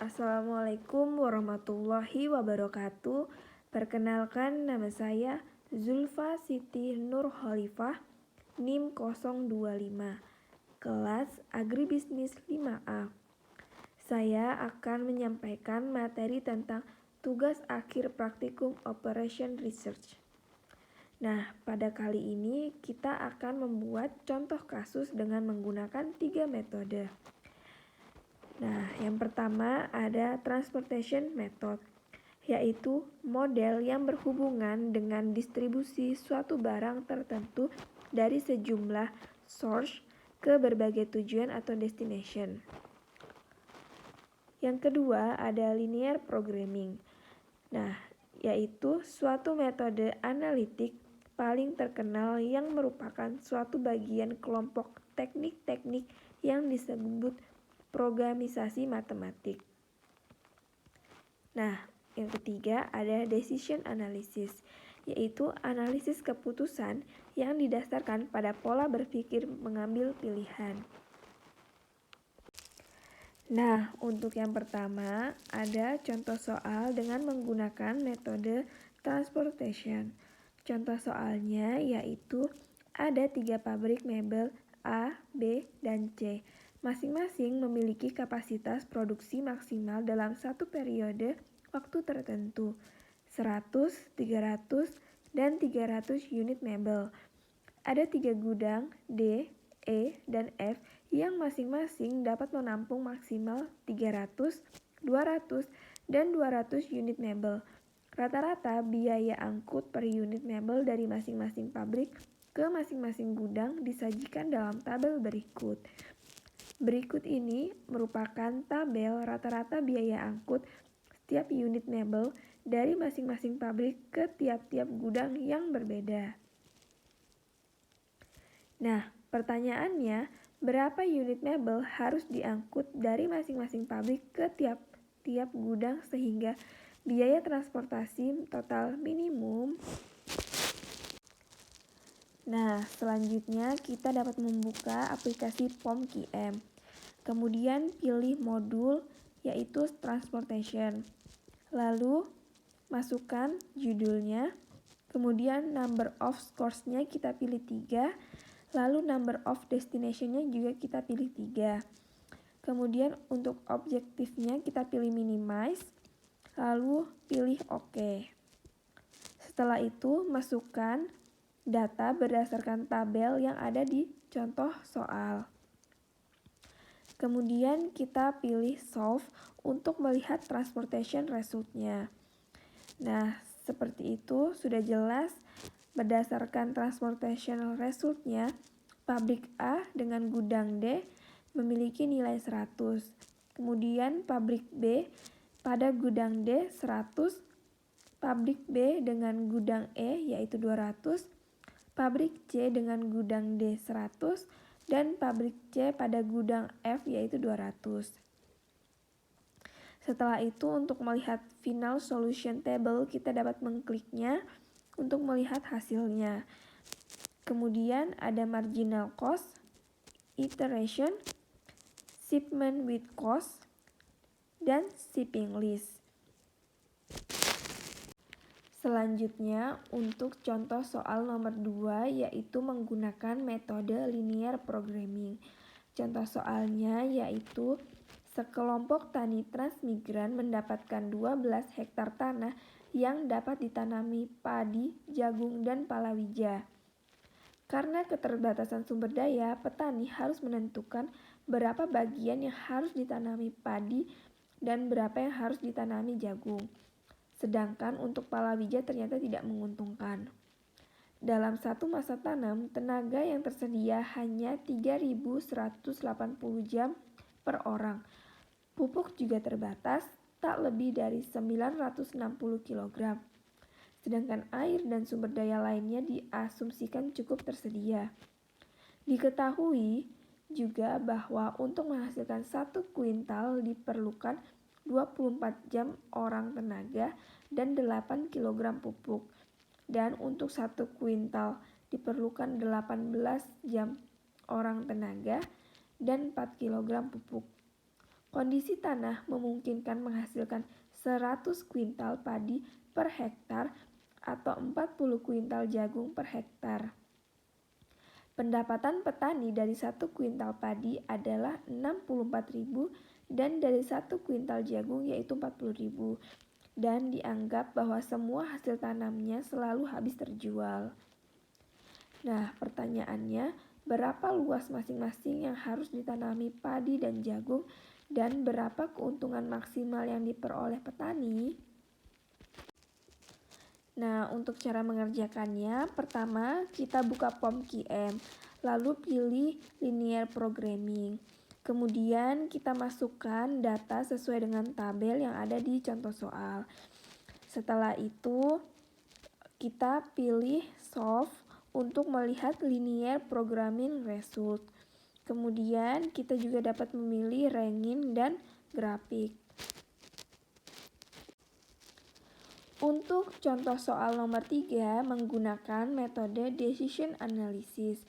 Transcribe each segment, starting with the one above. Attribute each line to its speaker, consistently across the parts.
Speaker 1: Assalamualaikum warahmatullahi wabarakatuh. Perkenalkan, nama saya Zulfa Siti Nur Khalifah, NIM 025, kelas Agribisnis 5A. Saya akan menyampaikan materi tentang tugas akhir praktikum Operation Research. Nah, pada kali ini kita akan membuat contoh kasus dengan menggunakan 3 metode. Nah, yang pertama ada transportation method, yaitu model yang berhubungan dengan distribusi suatu barang tertentu dari sejumlah source ke berbagai tujuan atau destination. Yang kedua ada linear programming. Nah, yaitu suatu metode analitik paling terkenal yang merupakan suatu bagian kelompok teknik-teknik yang disebut programisasi matematik. Nah, yang ketiga ada decision analysis, yaitu analisis keputusan yang didasarkan pada pola berpikir mengambil pilihan. Nah, untuk yang pertama ada contoh soal dengan menggunakan metode transportation. Contoh soalnya yaitu ada 3 pabrik mebel A, B, dan C. Masing-masing memiliki kapasitas produksi maksimal dalam satu periode waktu tertentu, 100, 300, dan 300 unit mebel. Ada 3 gudang D, E, dan F yang masing-masing dapat menampung maksimal 300, 200, dan 200 unit mebel. Rata-rata biaya angkut per unit mebel dari masing-masing pabrik ke masing-masing gudang disajikan dalam tabel berikut. Berikut ini merupakan tabel rata-rata biaya angkut setiap unit mebel dari masing-masing pabrik ke tiap-tiap gudang yang berbeda. Nah, pertanyaannya, berapa unit mebel harus diangkut dari masing-masing pabrik ke tiap-tiap gudang sehingga biaya transportasi total minimum? Nah, selanjutnya kita dapat membuka aplikasi POM-QM. Kemudian pilih modul yaitu transportation. Lalu masukkan judulnya. Kemudian number of scores-nya kita pilih 3. Lalu number of destination-nya juga kita pilih 3. Kemudian untuk objektifnya kita pilih minimize. Lalu pilih OK. Setelah itu masukkan data berdasarkan tabel yang ada di contoh soal. Kemudian kita pilih solve untuk melihat transportation result-nya. Nah, seperti itu sudah jelas berdasarkan transportation result-nya, pabrik A dengan gudang D memiliki nilai 100. Kemudian pabrik B pada gudang D 100, pabrik B dengan gudang E yaitu 200, pabrik C dengan gudang D 100, dan pabrik C pada gudang F yaitu 200. Setelah itu untuk melihat final solution table kita dapat mengkliknya untuk melihat hasilnya. Kemudian ada marginal cost, iteration, shipment with cost, dan shipping list. Selanjutnya untuk contoh soal nomor 2 yaitu menggunakan metode linear programming. Contoh soalnya yaitu sekelompok tani transmigran mendapatkan 12 hektar tanah yang dapat ditanami padi, jagung, dan palawija. Karena keterbatasan sumber daya, petani harus menentukan berapa bagian yang harus ditanami padi dan berapa yang harus ditanami jagung. Sedangkan untuk palawija ternyata tidak menguntungkan. Dalam satu masa tanam, tenaga yang tersedia hanya 3.180 jam per orang. Pupuk juga terbatas, tak lebih dari 960 kg. Sedangkan air dan sumber daya lainnya diasumsikan cukup tersedia. Diketahui juga bahwa untuk menghasilkan 1 kuintal diperlukan 24 jam orang tenaga dan 8 kg pupuk. Dan untuk 1 kuintal diperlukan 18 jam orang tenaga dan 4 kg pupuk. Kondisi tanah memungkinkan menghasilkan 100 kuintal padi per hektar atau 40 kuintal jagung per hektar. Pendapatan petani dari 1 kuintal padi adalah 64.000 dan dari 1 kuintal jagung yaitu 40.000. Dan dianggap bahwa semua hasil tanamnya selalu habis terjual. Nah, pertanyaannya, berapa luas masing-masing yang harus ditanami padi dan jagung dan berapa keuntungan maksimal yang diperoleh petani? Nah, untuk cara mengerjakannya, pertama kita buka POM-QM, lalu pilih linear programming. Kemudian kita masukkan data sesuai dengan tabel yang ada di contoh soal. Setelah itu, kita pilih solve untuk melihat linear programming result. Kemudian kita juga dapat memilih ranking dan grafik. Untuk contoh soal nomor 3 menggunakan metode decision analysis.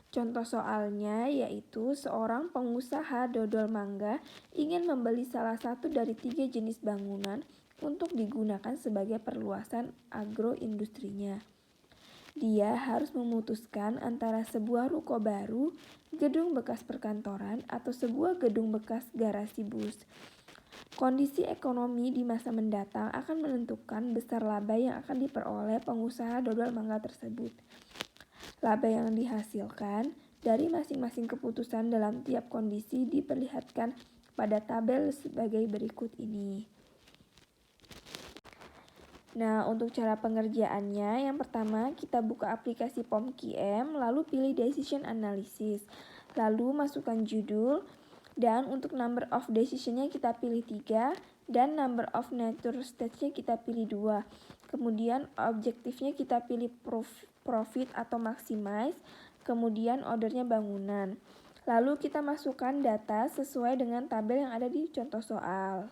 Speaker 1: Contoh soalnya yaitu seorang pengusaha dodol mangga ingin membeli salah satu dari 3 jenis bangunan untuk digunakan sebagai perluasan agroindustrinya. Dia harus memutuskan antara sebuah ruko baru, gedung bekas perkantoran, atau sebuah gedung bekas garasi bus. Kondisi ekonomi di masa mendatang akan menentukan besar laba yang akan diperoleh pengusaha dodol mangga tersebut. Laba yang dihasilkan dari masing-masing keputusan dalam tiap kondisi diperlihatkan pada tabel sebagai berikut ini. Nah, untuk cara pengerjaannya, yang pertama kita buka aplikasi POM-QM, lalu pilih Decision Analysis, lalu masukkan judul, dan untuk number of decision-nya kita pilih 3, dan number of nature stage-nya kita pilih 2. Kemudian objektifnya kita pilih profit atau maximize, kemudian ordernya bangunan. Lalu kita masukkan data sesuai dengan tabel yang ada di contoh soal.